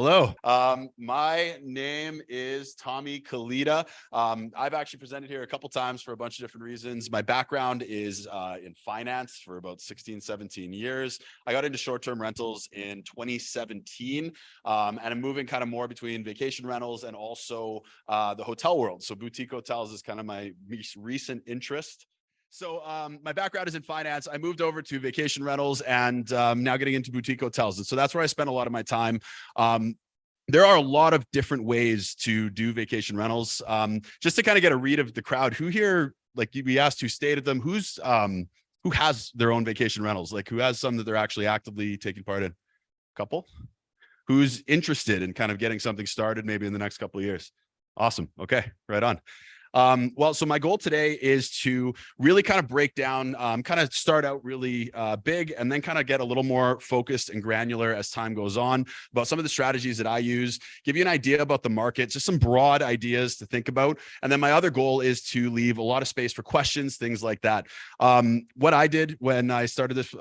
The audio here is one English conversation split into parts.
Hello. My name is Tommy Kalita. I've actually presented here a couple times for a bunch of different reasons. My background is in finance for about 16, 17 years. I got into short-term rentals in 2017, and I'm moving kind of more between vacation rentals and also the hotel world. So boutique hotels is kind of my recent interest. So my background is in finance. I moved over to vacation rentals and now getting into boutique hotels. And so that's where I spend a lot of my time. There are a lot of different ways to do vacation rentals. Just to kind of get a read of the crowd, who here, like we asked who stayed at them, who has their own vacation rentals? Like who has some that they're actually actively taking part in? Couple? Who's interested in kind of getting something started maybe in the next couple of years? Awesome. Okay, right on. Well, so my goal today is to really kind of break down, kind of start out really big and then kind of get a little more focused and granular as time goes on about some of the strategies that I use, give you an idea about the market, just some broad ideas to think about. And then my other goal is to leave a lot of space for questions, things like that. What I did when I started this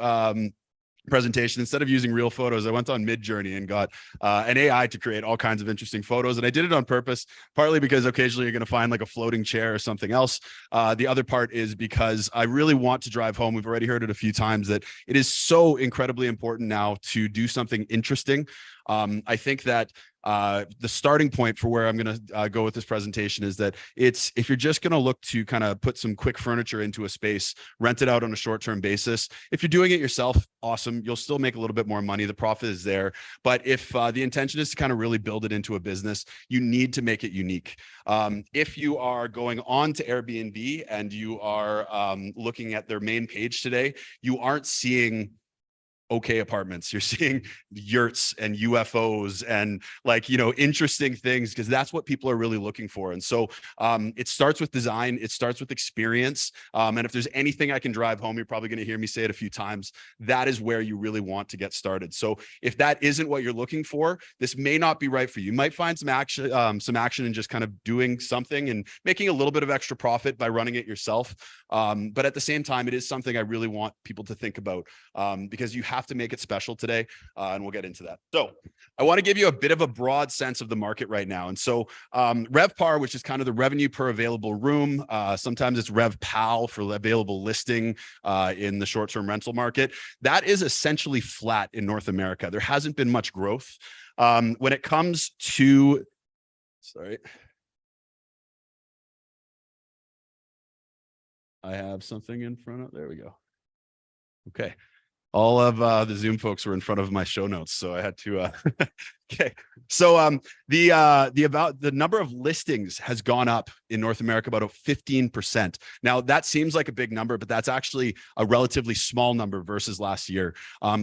presentation, instead of using real photos, I went on Midjourney and got an AI to create all kinds of interesting photos. And I did it on purpose, partly because occasionally you're going to find like a floating chair or something else. The other part is because I really want to drive home. We've already heard it a few times that it is so incredibly important now to do something interesting. I think that the starting point for where I'm going to go with this presentation is that if you're just going to look to kind of put some quick furniture into a space, rent it out on a short-term basis. If you're doing it yourself, awesome. You'll still make a little bit more money. The profit is there. But if the intention is to kind of really build it into a business, you need to make it unique. If you are going on to Airbnb and you are looking at their main page today, you aren't seeing okay apartments. You're seeing yurts and UFOs and interesting things, because that's what people are really looking for. And so it starts with design, it starts with experience. And if there's anything I can drive home, you're probably going to hear me say it a few times, that is where you really want to get started. So if that isn't what you're looking for, this may not be right for you. You might find some action in just kind of doing something and making a little bit of extra profit by running it yourself. But at the same time, it is something I really want people to think about, because you have to make it special today, and we'll get into that. So I want to give you a bit of a broad sense of the market right now. And so RevPAR, which is kind of the revenue per available room, sometimes it's RevPAL for available listing in the short-term rental market, that is essentially flat in North America. There hasn't been much growth. When it comes to, sorry, I have something in front of, there we go. Okay. All of the Zoom folks were in front of my show notes, so I had to. Okay, so the number of listings has gone up in North America about 15%. Now that seems like a big number, but that's actually a relatively small number versus last year.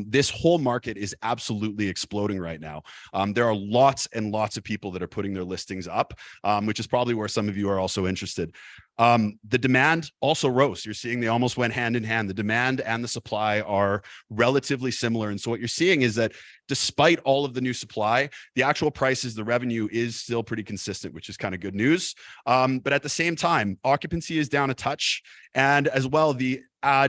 This whole market is absolutely exploding right now. There are lots and lots of people that are putting their listings up, which is probably where some of you are also interested. The demand also rose. You're seeing they almost went hand in hand. The demand and the supply are relatively similar. And so what you're seeing is that despite all of the new supply, the actual prices, the revenue is still pretty consistent, which is kind of good news. But at the same time, occupancy is down a touch. And as well, the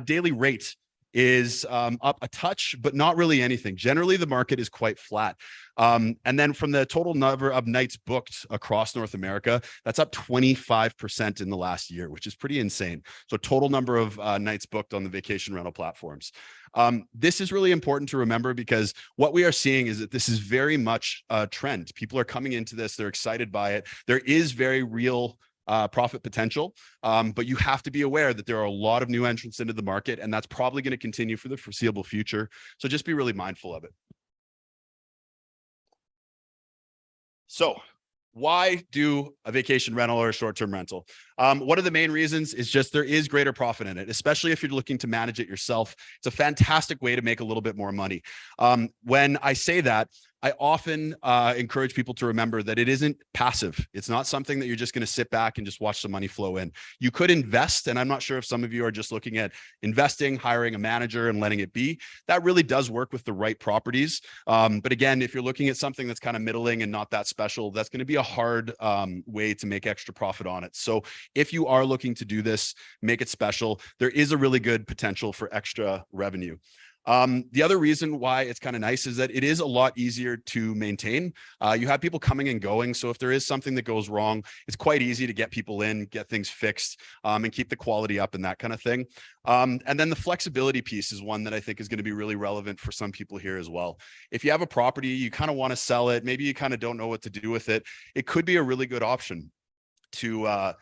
daily rate is up a touch, but not really anything. Generally, the market is quite flat. And then from the total number of nights booked across North America, that's up 25% in the last year, which is pretty insane. So total number of nights booked on the vacation rental platforms. This is really important to remember, because what we are seeing is that this is very much a trend. People are coming into this, they're excited by it. There is very real profit potential, but you have to be aware that there are a lot of new entrants into the market, and that's probably going to continue for the foreseeable future. So just be really mindful of it. So why do a vacation rental or a short-term rental? One of the main reasons is just there is greater profit in it, especially if you're looking to manage it yourself. It's a fantastic way to make a little bit more money. When I say that, I often encourage people to remember that it isn't passive. It's not something that you're just going to sit back and just watch the money flow in. You could invest, and I'm not sure if some of you are just looking at investing, hiring a manager and letting it be. That really does work with the right properties. But again, if you're looking at something that's kind of middling and not that special, that's going to be a hard way to make extra profit on it. So if you are looking to do this, make it special. There is a really good potential for extra revenue. The other reason why it's kind of nice is that it is a lot easier to maintain. You have people coming and going. So if there is something that goes wrong, it's quite easy to get people in, get things fixed, and keep the quality up and that kind of thing. And then the flexibility piece is one that I think is going to be really relevant for some people here as well. If you have a property, you kind of want to sell it, maybe you kind of don't know what to do with it, it could be a really good option to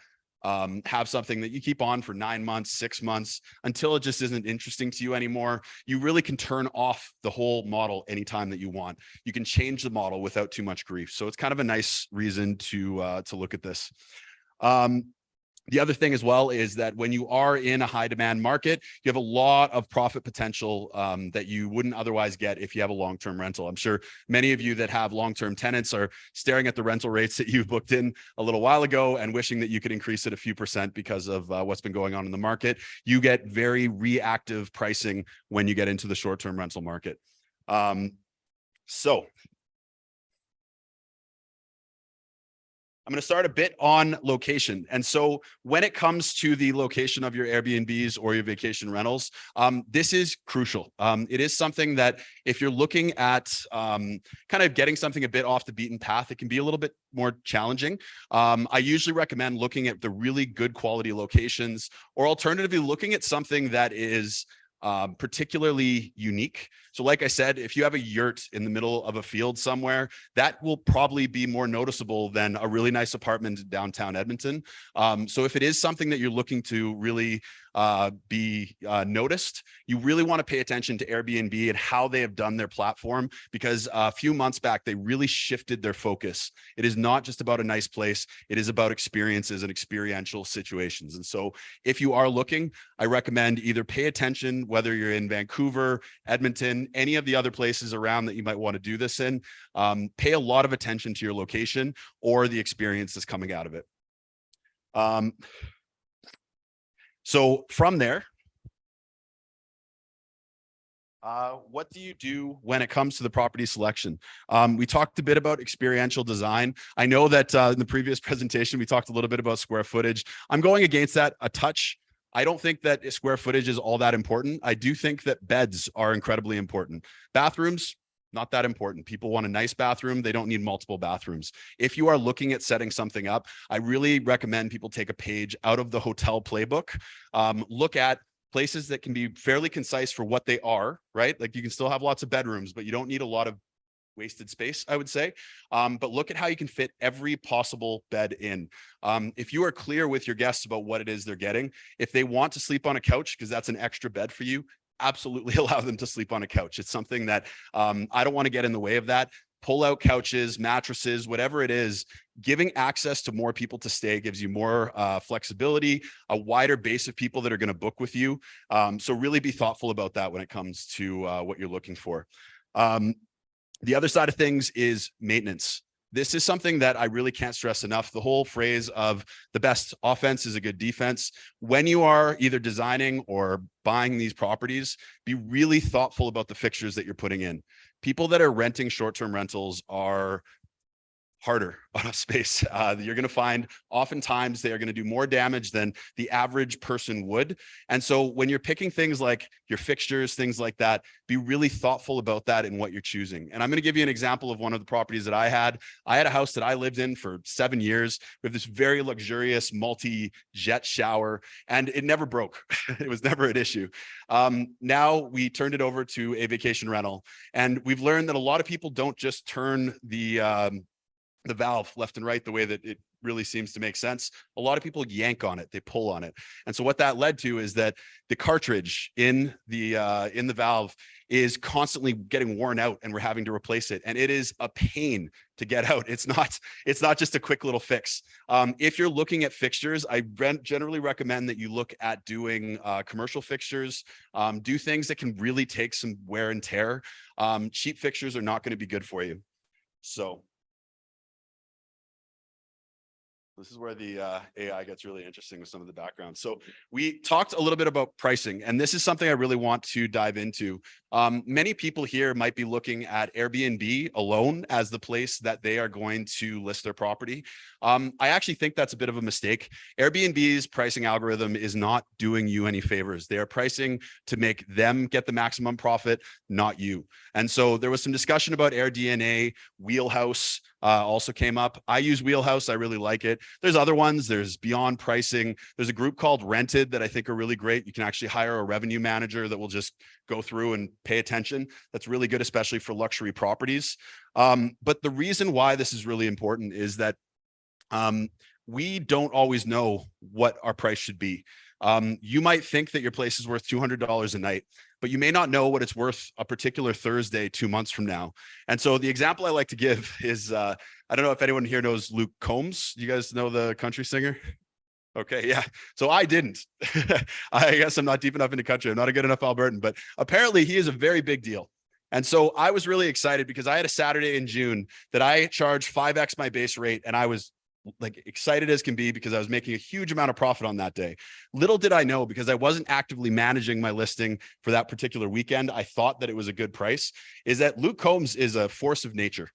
have something that you keep on for 9 months, 6 months, until it just isn't interesting to you anymore. You really can turn off the whole model anytime that you want. You can change the model without too much grief. So it's kind of a nice reason to look at this. The other thing as well is that when you are in a high demand market, you have a lot of profit potential that you wouldn't otherwise get if you have a long-term rental. I'm sure many of you that have long-term tenants are staring at the rental rates that you booked in a little while ago and wishing that you could increase it a few percent because of what's been going on in the market. You get very reactive pricing when you get into the short-term rental market. So I'm going to start a bit on location. And so when it comes to the location of your Airbnbs or your vacation rentals, this is crucial. It is something that if you're looking at kind of getting something a bit off the beaten path, it can be a little bit more challenging. I usually recommend looking at the really good quality locations, or alternatively looking at something that is particularly unique. So like I said, if you have a yurt in the middle of a field somewhere, that will probably be more noticeable than a really nice apartment in downtown Edmonton. So if it is something that you're looking to really be noticed, you really want to pay attention to Airbnb and how they have done their platform, because a few months back, they really shifted their focus. It is not just about a nice place. It is about experiences and experiential situations. And so if you are looking, I recommend either pay attention, whether you're in Vancouver, Edmonton, any of the other places around that you might want to do this in, pay a lot of attention to your location or the experience that's coming out of it. So from there, what do you do when it comes to the property selection? We talked a bit about experiential design. I know that in the previous presentation, we talked a little bit about square footage. I'm going against that a touch. I don't think that square footage is all that important. I do think that beds are incredibly important. Bathrooms, not that important. People want a nice bathroom. They don't need multiple bathrooms. If you are looking at setting something up, I really recommend people take a page out of the hotel playbook. Look at places that can be fairly concise for what they are, right? Like you can still have lots of bedrooms, but you don't need a lot of wasted space, I would say. But look at how you can fit every possible bed in. If you are clear with your guests about what it is they're getting, if they want to sleep on a couch because that's an extra bed for you, absolutely allow them to sleep on a couch. It's something that I don't want to get in the way of that. Pull out couches, mattresses, whatever it is. Giving access to more people to stay gives you more flexibility, a wider base of people that are going to book with you. So really be thoughtful about that when it comes to what you're looking for. The other side of things is maintenance. This is something that I really can't stress enough. The whole phrase of the best offense is a good defense. When you are either designing or buying these properties, be really thoughtful about the fixtures that you're putting in. People that are renting short-term rentals are harder on a space. You're going to find oftentimes they are going to do more damage than the average person would. And so when you're picking things like your fixtures, things like that, be really thoughtful about that in what you're choosing. And I'm going to give you an example of one of the properties that I had. I had a house that I lived in for 7 years with this very luxurious multi-jet shower, and it never broke. It was never an issue. Now we turned it over to a vacation rental, and we've learned that a lot of people don't just turn the valve left and right the way that it really seems to make sense. A lot of people yank on it, they pull on it. And so what that led to is that the cartridge in the valve is constantly getting worn out, and we're having to replace it. And it is a pain to get out. It's not just a quick little fix. If you're looking at fixtures, I generally recommend that you look at doing commercial fixtures, do things that can really take some wear and tear. Cheap fixtures are not going to be good for you. So this is where the AI gets really interesting with some of the background. So we talked a little bit about pricing, and this is something I really want to dive into. Many people here might be looking at Airbnb alone as the place that they are going to list their property. I actually think that's a bit of a mistake. Airbnb's pricing algorithm is not doing you any favors. They are pricing to make them get the maximum profit, not you. And so there was some discussion about AirDNA. Wheelhouse also came up. I use Wheelhouse. I really like it. There's other ones. There's Beyond Pricing. There's a group called Rented that I think are really great. You can actually hire a revenue manager that will just go through and pay attention. That's really good, especially for luxury properties. But the reason why this is really important is that we don't always know what our price should be. You might think that your place is worth $200 a night, but you may not know what it's worth a particular Thursday 2 months from now. And so the example I like to give is, I don't know if anyone here knows Luke Combs. You guys know the country singer? Okay, yeah. So I didn't. I guess I'm not deep enough into country. I'm not a good enough Albertan, but apparently he is a very big deal. And so I was really excited because I had a Saturday in June that I charged 5x my base rate, and I was like excited as can be because I was making a huge amount of profit on that day. Little did I know, because I wasn't actively managing my listing for that particular weekend, I thought that it was a good price, is that Luke Combs is a force of nature.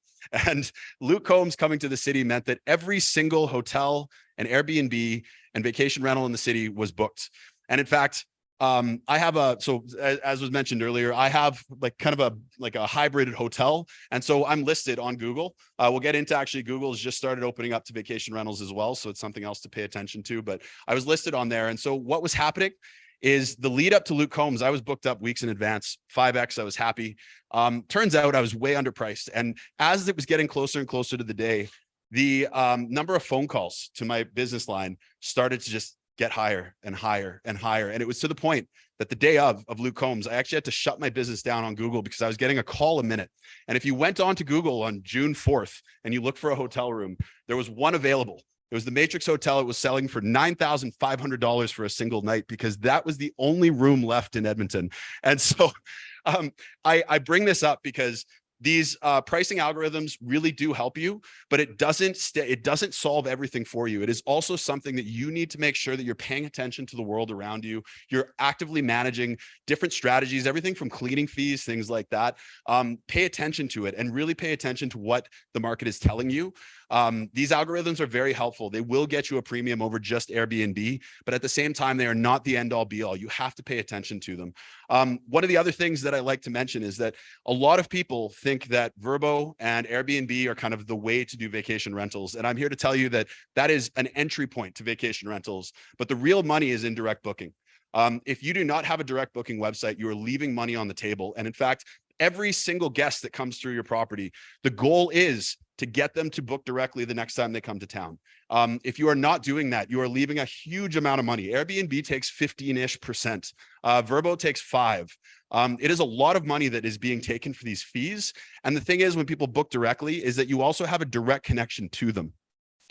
And Luke Combs coming to the city meant that every single hotel and Airbnb and vacation rental in the city was booked. And in fact, I have as was mentioned earlier, I have like kind of a hybrid hotel. And so I'm listed on Google. We'll get into, actually, Google has just started opening up to vacation rentals as well. So it's something else to pay attention to, but I was listed on there. And so what was happening is the lead up to Luke Combs, I was booked up weeks in advance, 5x, I was happy. Turns out I was way underpriced. And as it was getting closer and closer to the day, the number of phone calls to my business line started to just get higher and higher and higher. And it was to the point that the day of Luke Combs, I actually had to shut my business down on Google because I was getting a call a minute. And if you went on to Google on June 4th and you look for a hotel room, there was one available. It was the Matrix Hotel. It was selling for $9,500 for a single night because that was the only room left in Edmonton. And so I bring this up because these pricing algorithms really do help you, but it doesn't solve everything for you. It is also something that you need to make sure that you're paying attention to the world around you. You're actively managing different strategies, everything from cleaning fees, things like that. Pay attention to it and really pay attention to what the market is telling you. These algorithms are very helpful. They will get you a premium over just Airbnb, but at the same time, they are not the end all be all. You have to pay attention to them. One of the other things that I like to mention is that a lot of people think that Vrbo and Airbnb are kind of the way to do vacation rentals. And I'm here to tell you that that is an entry point to vacation rentals, but the real money is in direct booking. If you do not have a direct booking website, you are leaving money on the table. And in fact, every single guest that comes through your property, the goal is to get them to book directly the next time they come to town. If you are not doing that, you are leaving a huge amount of money. Airbnb takes 15-ish%. Vrbo takes 5%. It is a lot of money that is being taken for these fees. And the thing is, when people book directly, is that you also have a direct connection to them.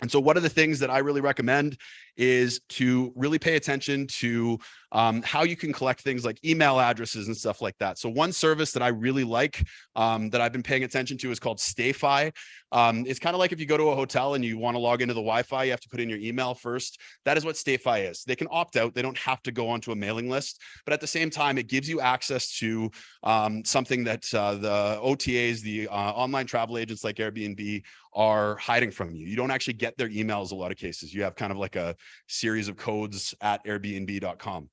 And so one of the things that I really recommend is to really pay attention to how you can collect things like email addresses and stuff like that. So one service that I really like that I've been paying attention to is called StayFi. It's kind of like if you go to a hotel and you want to log into the Wi-Fi, you have to put in your email first. That is what StayFi is. They can opt out. They don't have to go onto a mailing list, but at the same time, it gives you access to something that the OTAs, the online travel agents like Airbnb, are hiding from you. You don't actually get their emails a lot of cases. You have kind of like a series of codes at airbnb.com.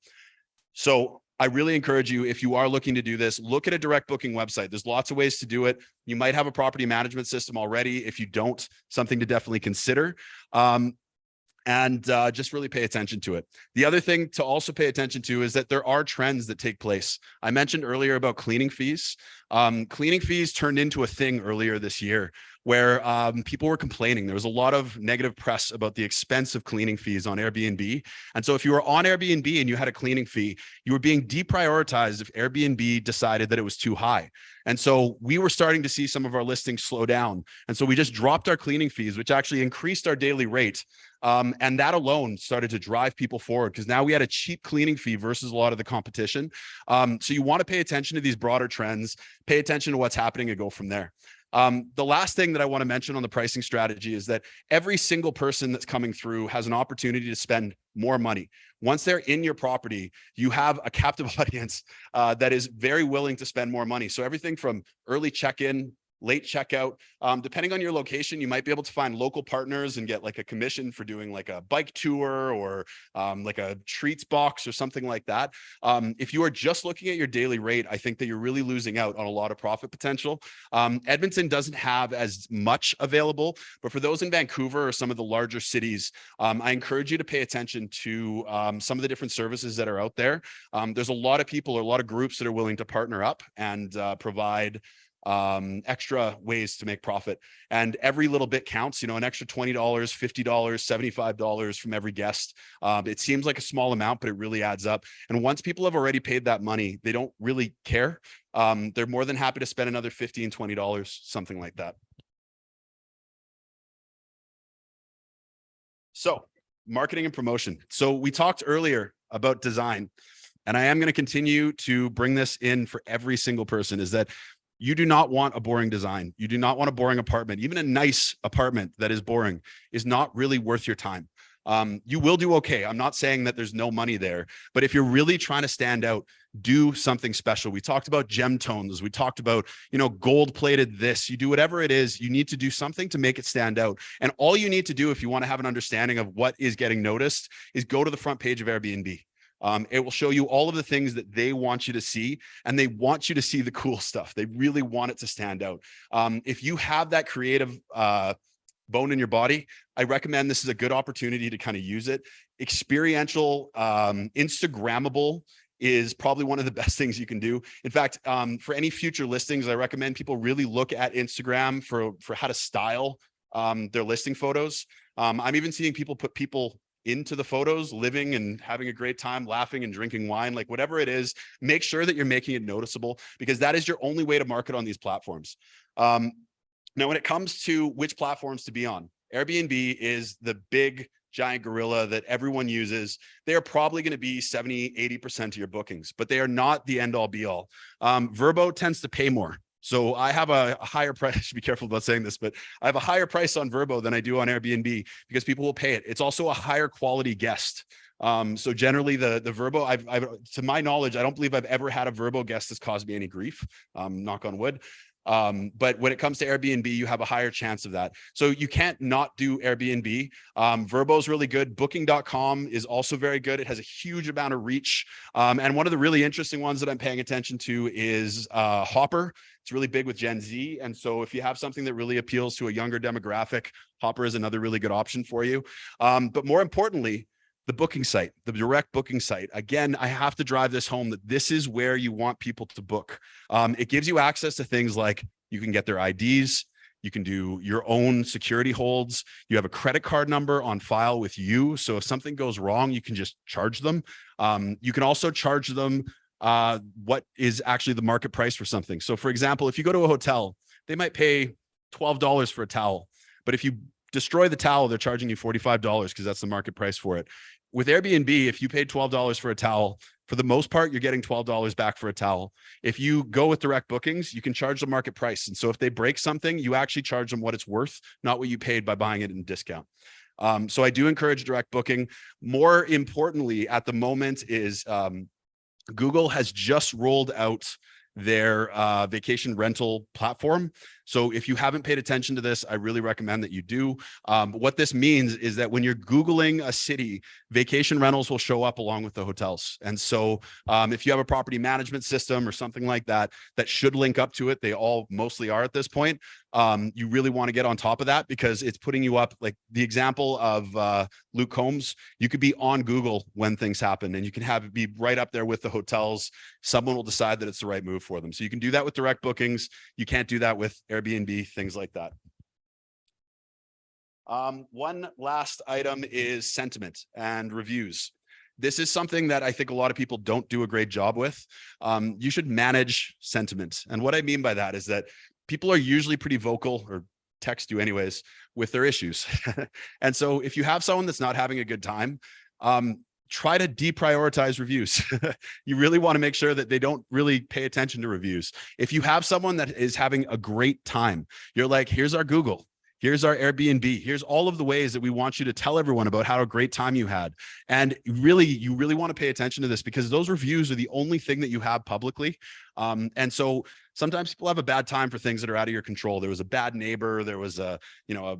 So I really encourage you, if you are looking to do this, look at a direct booking website. There's lots of ways to do it. You might have a property management system already. If you don't, something to definitely consider. And just really pay attention to it. The other thing to also pay attention to is that there are trends that take place. I mentioned earlier about cleaning fees. Cleaning fees turned into a thing earlier this year where people were complaining. There was a lot of negative press about the expense of cleaning fees on Airbnb. And so if you were on Airbnb and you had a cleaning fee, you were being deprioritized if Airbnb decided that it was too high. And so we were starting to see some of our listings slow down. And so we just dropped our cleaning fees, which actually increased our daily rate. And that alone started to drive people forward because now we had a cheap cleaning fee versus a lot of the competition. So you want to pay attention to these broader trends, pay attention to what's happening and go from there. The last thing that I want to mention on the pricing strategy is that every single person that's coming through has an opportunity to spend more money. Once they're in your property, you have a captive audience that is very willing to spend more money. So everything from early check-in, late checkout, depending on your location, you might be able to find local partners and get like a commission for doing like a bike tour or like a treats box or something like that. If you are just looking at your daily rate, I think that you're really losing out on a lot of profit potential. Edmonton doesn't have as much available, but for those in Vancouver or some of the larger cities, I encourage you to pay attention to some of the different services that are out there. There's a lot of people or a lot of groups that are willing to partner up and provide extra ways to make profit. And every little bit counts, you know, an extra $20, $50, $75 from every guest. It seems like a small amount, but it really adds up. And once people have already paid that money, they don't really care. They're more than happy to spend another $15, $20, something like that. So marketing and promotion. So we talked earlier about design, and I am going to continue to bring this in for every single person, is that you do not want a boring design. You do not want a boring apartment. Even a nice apartment that is boring is not really worth your time. You will do okay. I'm not saying that there's no money there, but if you're really trying to stand out, do something special. We talked about gem tones. We talked about, you know, gold plated this. You do whatever it is, you need to do something to make it stand out. And all you need to do if you want to have an understanding of what is getting noticed is go to the front page of Airbnb. It will show you all of the things that they want you to see, and they want you to see the cool stuff. They really want it to stand out. If you have that creative bone in your body, I recommend this is a good opportunity to kind of use it. Experiential, Instagrammable is probably one of the best things you can do. In fact, for any future listings, I recommend people really look at Instagram for how to style their listing photos. I'm even seeing people put people into the photos, living and having a great time, laughing and drinking wine, like whatever it is, make sure that you're making it noticeable, because that is your only way to market on these platforms. Now, when it comes to which platforms to be on, Airbnb is the big giant gorilla that everyone uses. They are probably going to be 70, 80% of your bookings, but they are not the end all be all. Vrbo tends to pay more. So I have a higher price. I should be careful about saying this, but I have a higher price on Vrbo than I do on Airbnb because people will pay it. It's also a higher quality guest. So generally the Vrbo, I've to my knowledge, I don't believe I've ever had a Vrbo guest that's caused me any grief, knock on wood. But when it comes to Airbnb, you have a higher chance of that. So you can't not do Airbnb. Vrbo is really good. Booking.com is also very good. It has a huge amount of reach. And one of the really interesting ones that I'm paying attention to is Hopper. It's really big with Gen Z. And so if you have something that really appeals to a younger demographic, Hopper is another really good option for you. But more importantly, the booking site, the direct booking site. Again, I have to drive this home that this is where you want people to book. It gives you access to things like you can get their IDs, you can do your own security holds, you have a credit card number on file with you. So if something goes wrong, you can just charge them. You can also charge them what is actually the market price for something. So for example, if you go to a hotel, they might pay $12 for a towel, but if you destroy the towel, they're charging you $45 because that's the market price for it. With Airbnb, if you paid $12 for a towel, for the most part, you're getting $12 back for a towel. If you go with direct bookings, you can charge the market price. And so if they break something, you actually charge them what it's worth, not what you paid by buying it in discount. So I do encourage direct booking. More importantly, at the moment is Google has just rolled out their vacation rental platform. So if you haven't paid attention to this, I really recommend that you do. What this means is that when you're Googling a city, vacation rentals will show up along with the hotels. And so if you have a property management system or something like that, that should link up to it, they all mostly are at this point. You really want to get on top of that because it's putting you up, like the example of Luke Combs, you could be on Google when things happen and you can have it be right up there with the hotels. Someone will decide that it's the right move for them. So you can do that with direct bookings. You can't do that with Airbnb, things like that. One last item is sentiment and reviews. This is something that I think a lot of people don't do a great job with. You should manage sentiment. And what I mean by that is that people are usually pretty vocal, or text you anyways, with their issues. And so if you have someone that's not having a good time, try to deprioritize reviews. You really want to make sure that they don't really pay attention to reviews. If you have someone that is having a great time, you're like, here's our Google, here's our Airbnb, here's all of the ways that we want you to tell everyone about how a great time you had. And really, you really want to pay attention to this, because those reviews are the only thing that you have publicly. And so sometimes people have a bad time for things that are out of your control. There was a bad neighbor, there was a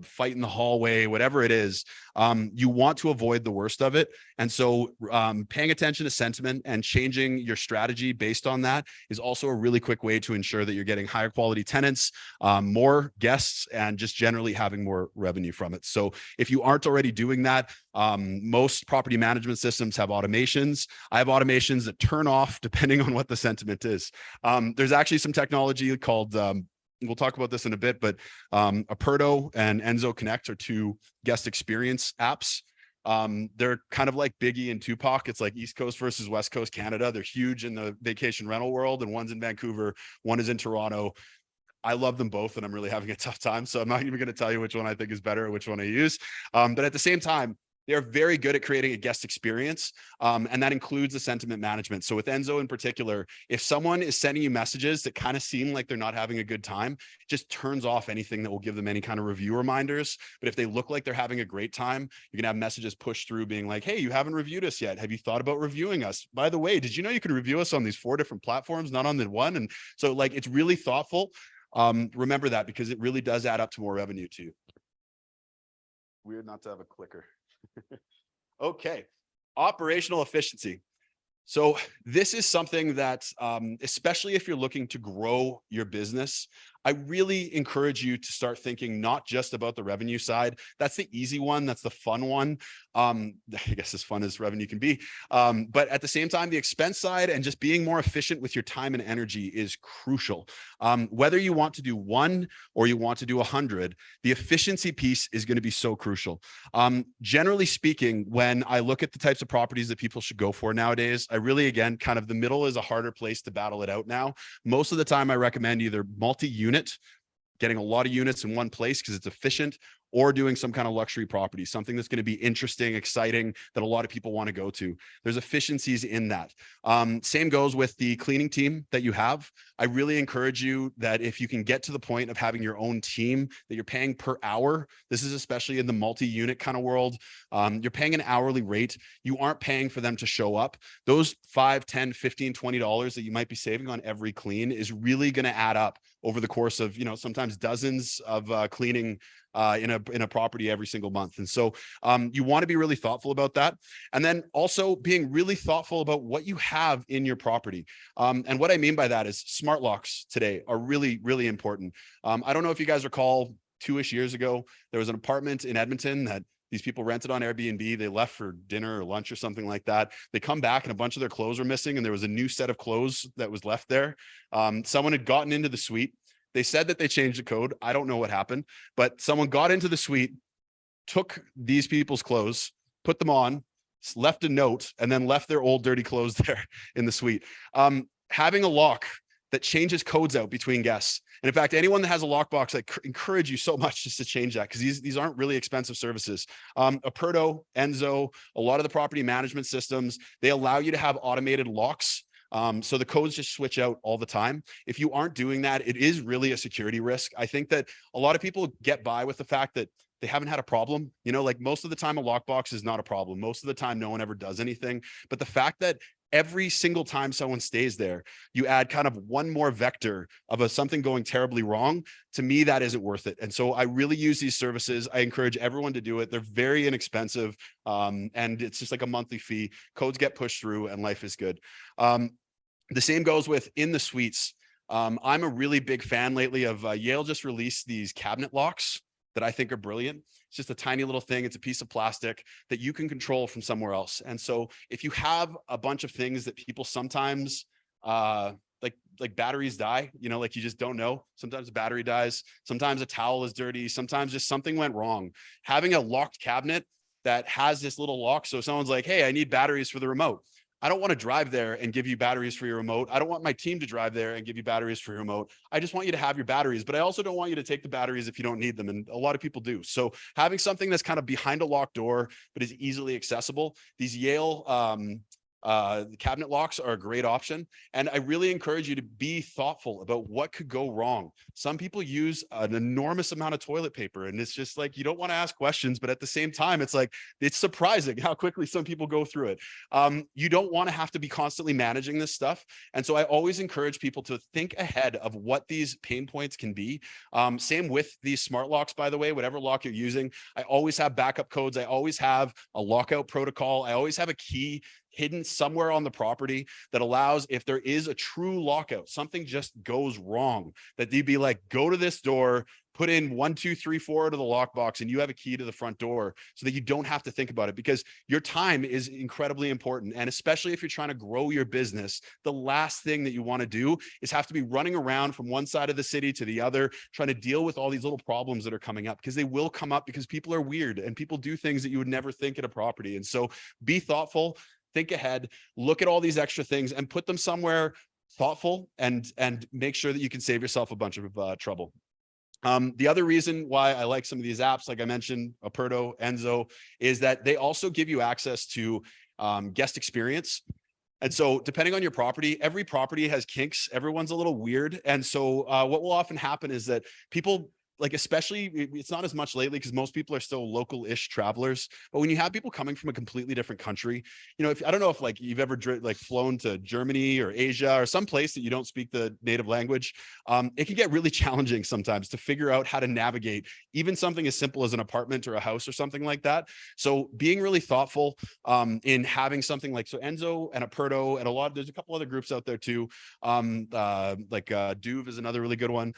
fight in the hallway, whatever it is. You want to avoid the worst of it. And so paying attention to sentiment and changing your strategy based on that is also a really quick way to ensure that you're getting higher quality tenants, more guests, and just generally having more revenue from it. So if you aren't already doing that, most property management systems have automations. I have automations that turn off depending on what the sentiment is. There's actually some technology called, we'll talk about this in a bit, but Aperto and Enzo Connect are two guest experience apps. They're kind of like Biggie and Tupac. It's like East Coast versus West Coast Canada. They're huge in the vacation rental world, and one's in Vancouver, one is in Toronto. I love them both, and I'm really having a tough time. So I'm not even going to tell you which one I think is better or which one I use. But at the same time, they're very good at creating a guest experience. And that includes the sentiment management. So with Enzo in particular, if someone is sending you messages that kind of seem like they're not having a good time, it just turns off anything that will give them any kind of review reminders. But if they look like they're having a great time, you can have messages pushed through being like, hey, you haven't reviewed us yet. Have you thought about reviewing us? By the way, did you know you can review us on these 4 different platforms, not on the one? And so like, it's really thoughtful. Remember that, because it really does add up to more revenue too. Weird not to have a clicker. Okay. Operational efficiency. So this is something that, especially if you're looking to grow your business, I really encourage you to start thinking not just about the revenue side. That's the easy one. That's the fun one. I guess as fun as revenue can be. But at the same time, the expense side and just being more efficient with your time and energy is crucial. Whether you want to do 1 or you want to do 100, the efficiency piece is going to be so crucial. Generally speaking, when I look at the types of properties that people should go for nowadays, I really, again, kind of the middle is a harder place to battle it out now. Most of the time, I recommend either multi-unit, getting a lot of units in one place because it's efficient, or doing some kind of luxury property, something that's going to be interesting, exciting, that a lot of people want to go to. There's efficiencies in that. Same goes with the cleaning team that you have. I really encourage you that if you can get to the point of having your own team that you're paying per hour, this is especially in the multi-unit kind of world, you're paying an hourly rate. You aren't paying for them to show up. Those $5, $10, $15, $20 that you might be saving on every clean is really going to add up over the course of, sometimes dozens of cleaning in a property every single month. And so you want to be really thoughtful about that. And then also being really thoughtful about what you have in your property. And what I mean by that is smart locks today are really, really important. I don't know if you guys recall 2-ish years ago, there was an apartment in Edmonton that these people rented on Airbnb. They left for dinner or lunch or something like that. They come back and a bunch of their clothes were missing, and there was a new set of clothes that was left there. Someone had gotten into the suite. They said that they changed the code. I don't know what happened, but someone got into the suite, took these people's clothes, put them on, left a note, and then left their old dirty clothes there in the suite. Having a lock that changes codes out between guests. And in fact, anyone that has a lockbox, I encourage you so much just to change that, because these aren't really expensive services. Aperto, Enzo, a lot of the property management systems, they allow you to have automated locks. So the codes just switch out all the time. If you aren't doing that, it is really a security risk. I think that a lot of people get by with the fact that they haven't had a problem. Like most of the time, a lockbox is not a problem. Most of the time, no one ever does anything. But the fact that every single time someone stays there, you add kind of one more vector of something going terribly wrong, to me, that isn't worth it. And so I really use these services. I encourage everyone to do it. They're very inexpensive. And it's just like a monthly fee. Codes get pushed through and life is good. The same goes with in the suites. I'm a really big fan lately of Yale just released these cabinet locks that I think are brilliant. It's just a tiny little thing. It's a piece of plastic that you can control from somewhere else. And so if you have a bunch of things that people sometimes like batteries die, like you just don't know. Sometimes a battery dies. Sometimes a towel is dirty. Sometimes just something went wrong. Having a locked cabinet that has this little lock. So if someone's like, hey, I need batteries for the remote. I don't want to drive there and give you batteries for your remote. I don't want my team to drive there and give you batteries for your remote. I just want you to have your batteries, but I also don't want you to take the batteries if you don't need them. And a lot of people do. So having something that's kind of behind a locked door, but is easily accessible. These Yale cabinet locks are a great option. And I really encourage you to be thoughtful about what could go wrong. Some people use an enormous amount of toilet paper, and it's just like, you don't want to ask questions, but at the same time, it's like, it's surprising how quickly some people go through it. You don't want to have to be constantly managing this stuff. And so I always encourage people to think ahead of what these pain points can be. Same with these smart locks, by the way, whatever lock you're using, I always have backup codes. I always have a lockout protocol. I always have a key hidden somewhere on the property that allows, if there is a true lockout, something just goes wrong, that they'd be like, go to this door, put in 1, 2, 3, 4 to the lockbox, and you have a key to the front door so that you don't have to think about it, because your time is incredibly important. And especially if you're trying to grow your business, the last thing that you want to do is have to be running around from one side of the city to the other, trying to deal with all these little problems that are coming up, because they will come up because people are weird and people do things that you would never think at a property. And so be thoughtful, think ahead, look at all these extra things and put them somewhere thoughtful, and make sure that you can save yourself a bunch of trouble. The other reason why I like some of these apps, like I mentioned, Aperto, Enzo, is that they also give you access to guest experience. And so depending on your property, every property has kinks. Everyone's a little weird. And so what will often happen is that people, like, especially, it's not as much lately because most people are still local-ish travelers, but when you have people coming from a completely different country, you know, if I don't know if like you've ever like flown to Germany or Asia or some place that you don't speak the native language, it can get really challenging sometimes to figure out how to navigate even something as simple as an apartment or a house or something like that. So being really thoughtful in having something like, so Enzo and Aperto and there's a couple other groups out there too, Duve is another really good one.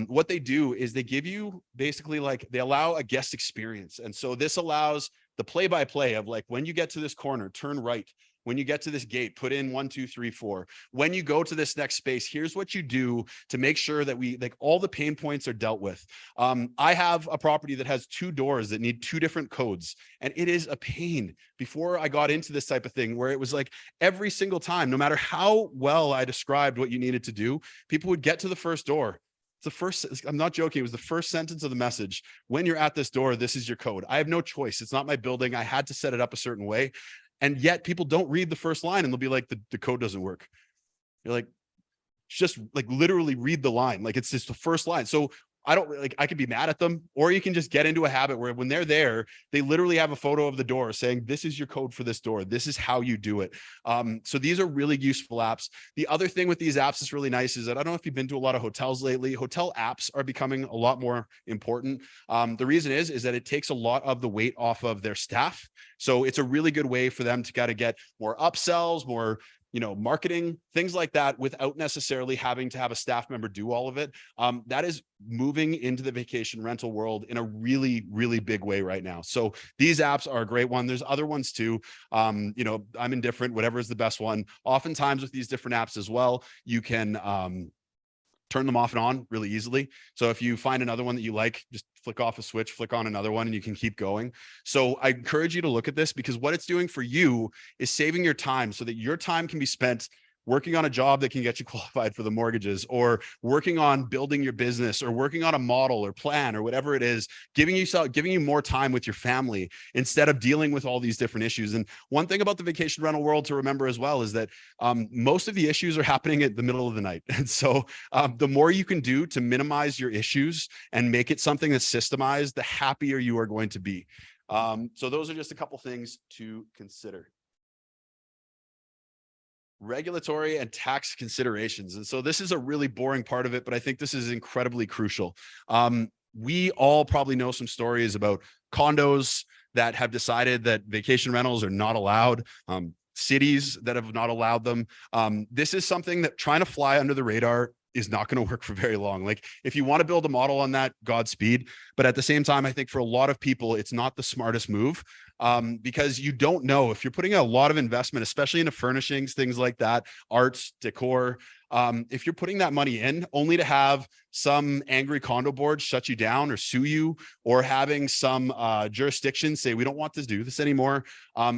What they do is they give you basically, like, they allow a guest experience. And so this allows the play-by-play of, like, when you get to this corner, turn right. When you get to this gate, put in 1, 2, 3, 4. When you go to this next space, here's what you do to make sure that all the pain points are dealt with. I have a property that has 2 doors that need 2 different codes, and it is a pain. Before I got into this type of thing, where it was like every single time, no matter how well I described what you needed to do, people would get to the first door. I'm not joking. It was the first sentence of the message. When you're at this door, this is your code. I have no choice. It's not my building. I had to set it up a certain way. And yet people don't read the first line, and they'll be like, the code doesn't work. You're like, just like literally read the line. Like, it's just the first line. So I could be mad at them, or you can just get into a habit where when they're there, they literally have a photo of the door saying, this is your code for this door. This is how you do it. So these are really useful apps. The other thing with these apps that's really nice is that, I don't know if you've been to a lot of hotels lately, hotel apps are becoming a lot more important. The reason is that it takes a lot of the weight off of their staff. So it's a really good way for them to kind of get more upsells, more, marketing, things like that, without necessarily having to have a staff member do all of it. That is moving into the vacation rental world in a really, really big way right now. So these apps are a great one. There's other ones too. I'm indifferent, whatever is the best one. Oftentimes with these different apps as well, you can turn them off and on really easily. So if you find another one that you like, just flick off a switch, flick on another one, and you can keep going. So I encourage you to look at this, because what it's doing for you is saving your time so that your time can be spent working on a job that can get you qualified for the mortgages, or working on building your business, or working on a model or plan or whatever it is, giving you more time with your family instead of dealing with all these different issues. And one thing about the vacation rental world to remember as well is that most of the issues are happening at the middle of the night. And so the more you can do to minimize your issues and make it something that's systemized, the happier you are going to be. So those are just a couple things to consider. Regulatory and tax considerations. And so this is a really boring part of it, but I think this is incredibly crucial. We all probably know some stories about condos that have decided that vacation rentals are not allowed, cities that have not allowed them. This is something that, trying to fly under the radar, is not going to work for very long. Like, if you want to build a model on that, Godspeed. But at the same time, I think for a lot of people, it's not the smartest move, because you don't know if you're putting a lot of investment, especially into furnishings, things like that, arts, decor. If you're putting that money in only to have some angry condo board shut you down or sue you, or having some jurisdiction say, we don't want to do this anymore,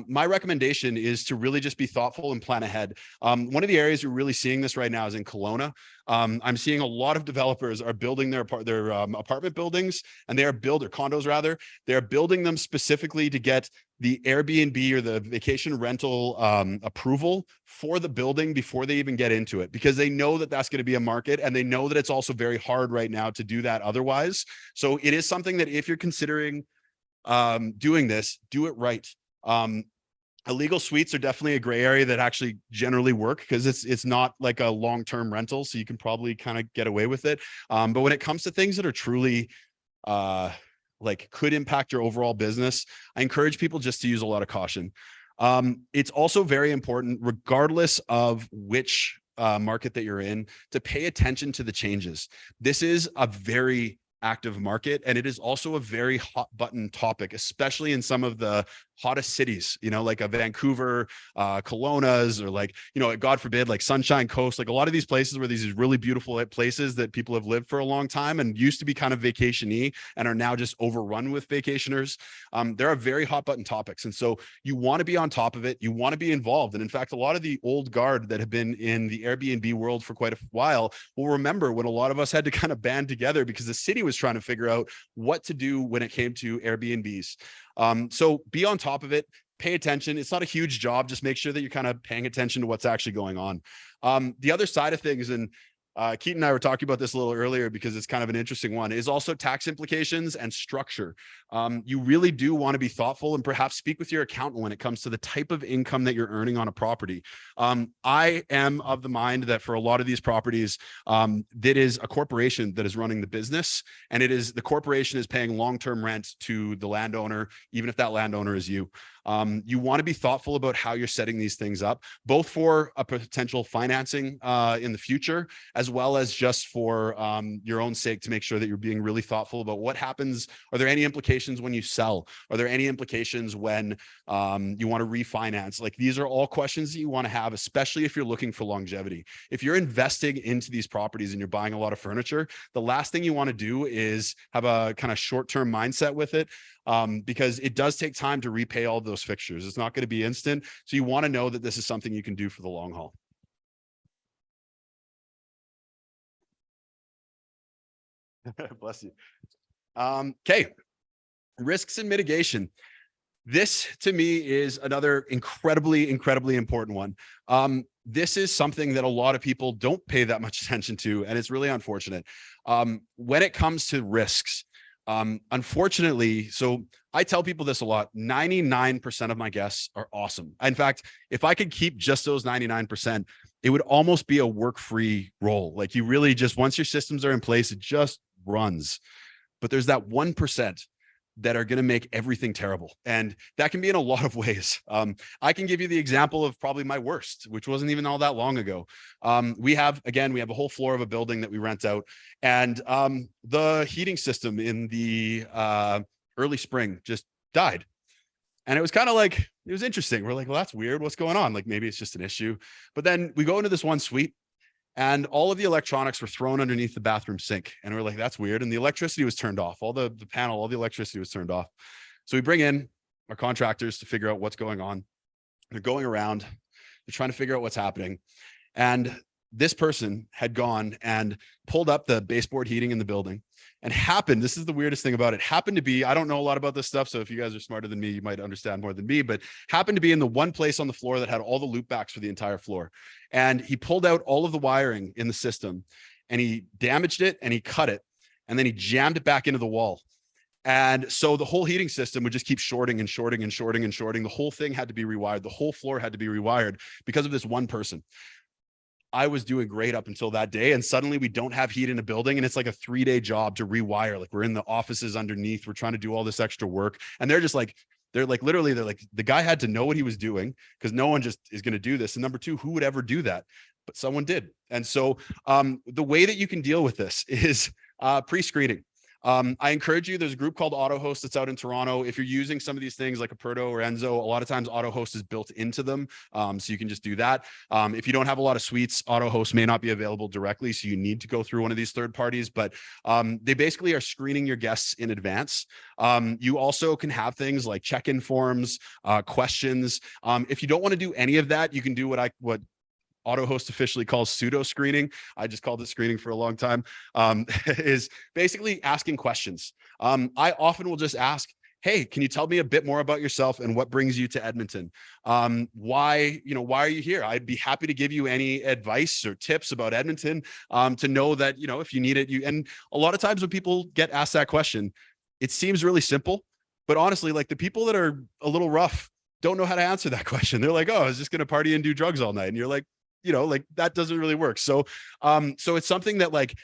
my recommendation is to really just be thoughtful and plan ahead. One of the areas you're really seeing this right now is in Kelowna. I'm seeing a lot of developers are building their apartment buildings, and they are condos rather. They're building them specifically to get the Airbnb or the vacation rental approval for the building before they even get into it, because they know that that's going to be a market, and they know that it's also very hard right now to do that otherwise. So it is something that if you're considering doing this, do it right. Illegal suites are definitely a gray area that actually generally work, because it's not like a long-term rental, so you can probably kind of get away with it. But when it comes to things that are truly like could impact your overall business, I encourage people just to use a lot of caution. It's also very important, regardless of which market that you're in, to pay attention to the changes. This is a very active market, and it is also a very hot button topic, especially in some of the hottest cities, like a Vancouver, Kelowna's, or like, God forbid, like Sunshine Coast, like a lot of these places where these really beautiful places that people have lived for a long time and used to be kind of vacation-y and are now just overrun with vacationers. There are very hot button topics. And so you want to be on top of it. You want to be involved. And in fact, a lot of the old guard that have been in the Airbnb world for quite a while will remember when a lot of us had to kind of band together because the city was trying to figure out what to do when it came to Airbnbs. So be on top of it, pay attention. It's not a huge job. Just make sure that you're kind of paying attention to what's actually going on. The other side of things, and Keaton and I were talking about this a little earlier because it's kind of an interesting one, is also tax implications and structure. You really do want to be thoughtful and perhaps speak with your accountant when it comes to the type of income that you're earning on a property. I am of the mind that for a lot of these properties, that is a corporation that is running the business, and the corporation is paying long-term rent to the landowner, even if that landowner is you. You want to be thoughtful about how you're setting these things up, both for a potential financing in the future, as well as just for your own sake, to make sure that you're being really thoughtful about what happens. Are there any implications when you sell? Are there any implications when you want to refinance? Like, these are all questions that you want to have, especially if you're looking for longevity. If you're investing into these properties and you're buying a lot of furniture, the last thing you want to do is have a kind of short-term mindset with it. Because it does take time to repay all those fixtures. It's not going to be instant. So you want to know that this is something you can do for the long haul. Bless you. Okay. Risks and mitigation. This to me is another incredibly important one. This is something that a lot of people don't pay that much attention to, and it's really unfortunate. When it comes to risks, unfortunately, so I tell people this a lot, 99% of my guests are awesome. In fact, if I could keep just those 99%, it would almost be a work-free role. Like, you really just, once your systems are in place, it just runs. But there's that 1% that are going to make everything terrible. And that can be in a lot of ways. I can give you the example of probably my worst, which wasn't even all that long ago. We have a whole floor of a building that we rent out, and the heating system in the early spring just died. And it was kind of like, it was interesting. We're like, well, that's weird. What's going on? Like, maybe it's just an issue. But then we go into this one suite, and all of the electronics were thrown underneath the bathroom sink. And we're like, that's weird. And the electricity was turned off. All the panel, all the electricity was turned off. So we bring in our contractors to figure out what's going on. They're going around, they're trying to figure out what's happening. And this person had gone and pulled up the baseboard heating in the building, and this is the weirdest thing about it, happened to be, I don't know a lot about this stuff, so if you guys are smarter than me, you might understand more than me, but happened to be in the one place on the floor that had all the loop backs for the entire floor. And he pulled out all of the wiring in the system, and he damaged it, and he cut it, and then he jammed it back into the wall. And so the whole heating system would just keep shorting and shorting and shorting and shorting. The whole thing had to be rewired. The whole floor had to be rewired because of this one person. I was doing great up until that day, and suddenly we don't have heat in a building, and it's like a 3-day job to rewire. Like, we're in the offices underneath, we're trying to do all this extra work, and they're like, the guy had to know what he was doing, because no one just is going to do this. And number two, who would ever do that? But someone did. And so the way that you can deal with this is pre-screening. I encourage you, there's a group called AutoHost that's out in Toronto. If you're using some of these things like Aperto or Enzo, a lot of times AutoHost is built into them. So you can just do that. If you don't have a lot of suites, AutoHost may not be available directly. So you need to go through one of these third parties, but they basically are screening your guests in advance. You also can have things like check-in forms, questions. If you don't want to do any of that, you can do what AutoHost officially calls pseudo screening. I just called it screening for a long time. Is basically asking questions. I often will just ask, hey, can you tell me a bit more about yourself and what brings you to Edmonton? Why are you here? I'd be happy to give you any advice or tips about Edmonton, to know that, if you need it, and a lot of times when people get asked that question, it seems really simple, but honestly, like the people that are a little rough don't know how to answer that question. They're like, oh, I was just going to party and do drugs all night. And you're like, like that doesn't really work. So it's something that, like,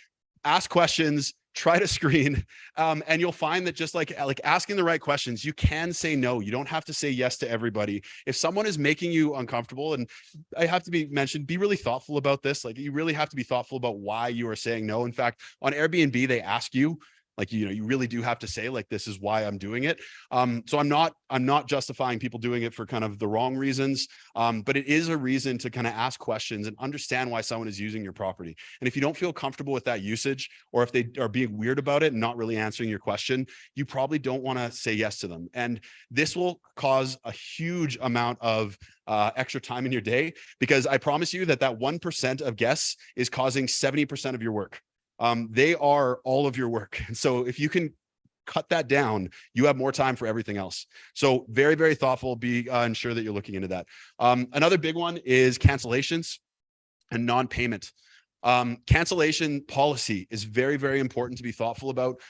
ask questions, try to screen, and you'll find that just like asking the right questions, you can say no. You don't have to say yes to everybody. If someone is making you uncomfortable, and I have to be really thoughtful about this. Like, you really have to be thoughtful about why you are saying no. In fact, on Airbnb, they ask you, like, you really do have to say, like, this is why I'm doing it. So I'm not justifying people doing it for kind of the wrong reasons. But it is a reason to kind of ask questions and understand why someone is using your property. And if you don't feel comfortable with that usage, or if they are being weird about it and not really answering your question, you probably don't want to say yes to them. And this will cause a huge amount of extra time in your day, because I promise you that 1% of guests is causing 70% of your work. They are all of your work. And so if you can cut that down, you have more time for everything else. So very, very thoughtful. Be ensure that you're looking into that. Another big one is cancellations and non-payment. Cancellation policy is very, very important to be thoughtful about.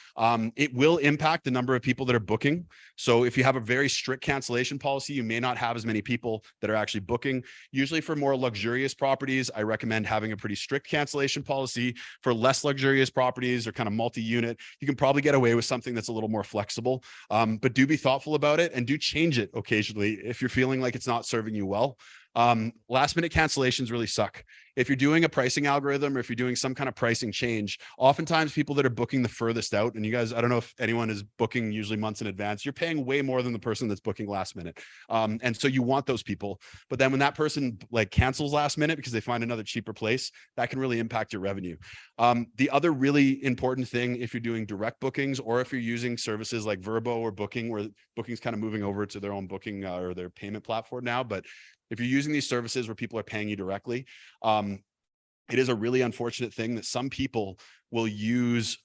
It will impact the number of people that are booking. So if you have a very strict cancellation policy, you may not have as many people that are actually booking. Usually for more luxurious properties, I recommend having a pretty strict cancellation policy. For less luxurious properties or kind of multi-unit, you can probably get away with something that's a little more flexible. But do be thoughtful about it, and do change it occasionally if you're feeling like it's not serving you well. Last minute cancellations really suck. If you're doing a pricing algorithm, or if you're doing some kind of pricing change, oftentimes people that are booking the furthest out, and you guys, I don't know if anyone is booking usually months in advance, you're paying way more than the person that's booking last minute. And so you want those people, but then when that person like cancels last minute because they find another cheaper place, that can really impact your revenue. The other really important thing, if you're doing direct bookings, or if you're using services like Verbo or Booking, where Booking's kind of moving over to their own booking or their payment platform now, but if you're using these services where people are paying you directly, it is a really unfortunate thing that some people will use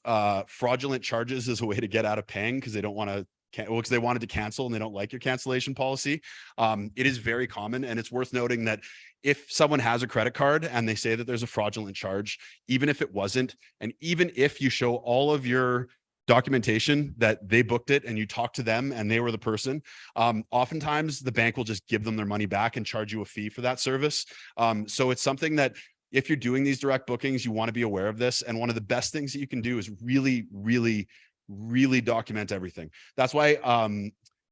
fraudulent charges as a way to get out of paying, because they don't want to, because they wanted to cancel and they don't like your cancellation policy. It is very common, and it's worth noting that if someone has a credit card and they say that there's a fraudulent charge, even if it wasn't, and even if you show all of your documentation that they booked it and you talk to them and they were the person, oftentimes the bank will just give them their money back and charge you a fee for that service. So it's something that, if you're doing these direct bookings, you want to be aware of this. And one of the best things that you can do is really, really, really document everything. That's why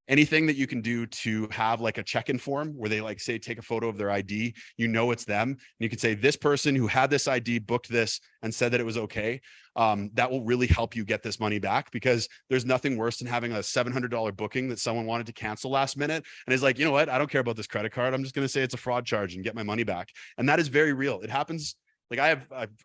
anything that you can do to have like a check-in form where they like say, take a photo of their ID, it's them. And you can say, this person who had this ID booked this and said that it was okay. That will really help you get this money back, because there's nothing worse than having a $700 booking that someone wanted to cancel last minute and is like, you know what, I don't care about this credit card. I'm just going to say it's a fraud charge and get my money back. And that is very real. It happens. Like I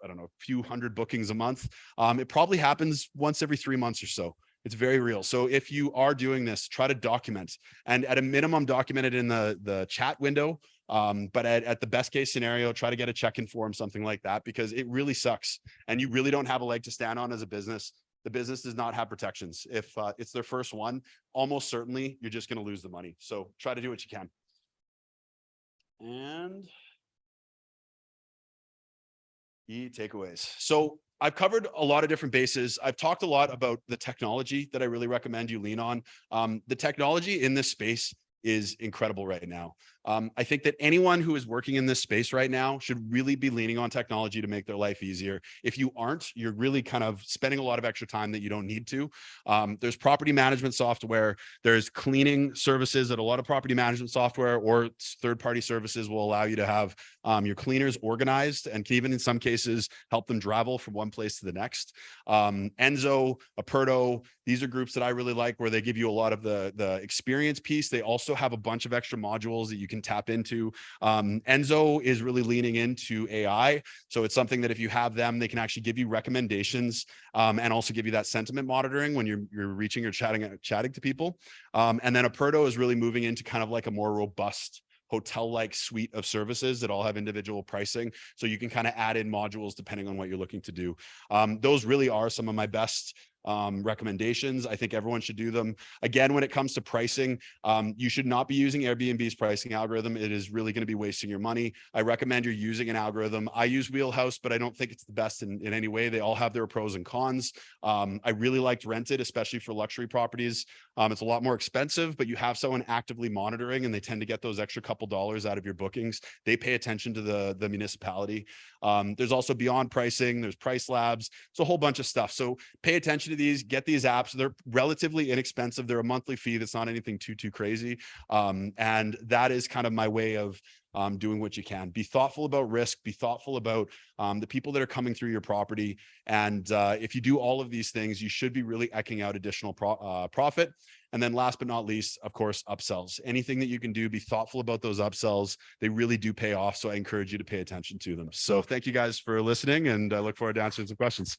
don't know, a few hundred bookings a month. It probably happens once every 3 months or so. It's very real. So if you are doing this, try to document, and at a minimum, document it in the chat window. But at the best case scenario, try to get a check-in form, something like that, because it really sucks. And you really don't have a leg to stand on as a business. The business does not have protections. If it's their first one, almost certainly you're just going to lose the money. So try to do what you can. And key takeaways. So I've covered a lot of different bases. I've talked a lot about the technology that I really recommend you lean on. The technology in this space is incredible right now. I think that anyone who is working in this space right now should really be leaning on technology to make their life easier. If you aren't, you're really kind of spending a lot of extra time that you don't need to. There's property management software. There's cleaning services that a lot of property management software or third-party services will allow you to have your cleaners organized, and can even in some cases help them travel from one place to the next. Enzo, Aperto, these are groups that I really like, where they give you a lot of the experience piece. They also have a bunch of extra modules that you can tap into. Enzo is really leaning into AI. So it's something that if you have them, they can actually give you recommendations, and also give you that sentiment monitoring when you're reaching or chatting to people. And then Aperto is really moving into kind of like a more robust hotel-like suite of services that all have individual pricing. So you can kind of add in modules depending on what you're looking to do. Those really are some of my best recommendations. I think everyone should do them. Again, when it comes to pricing, you should not be using Airbnb's pricing algorithm. It is really going to be wasting your money. I recommend you're using an algorithm. I use Wheelhouse, but I don't think it's the best in any way. They all have their pros and cons. I really liked Rented, especially for luxury properties. It's a lot more expensive, but you have someone actively monitoring, and they tend to get those extra couple dollars out of your bookings. They pay attention to the municipality. There's also Beyond Pricing. There's Price Labs. It's a whole bunch of stuff. So pay attention to these, get these apps. They're relatively inexpensive. They're a monthly fee. That's not anything too crazy. And that is kind of my way of doing what you can. Be thoughtful about risk, be thoughtful about the people that are coming through your property. And if you do all of these things, you should be really eking out additional profit. And then last but not least, of course, upsells. Anything that you can do, be thoughtful about those upsells. They really do pay off. So I encourage you to pay attention to them. So thank you guys for listening, and I look forward to answering some questions.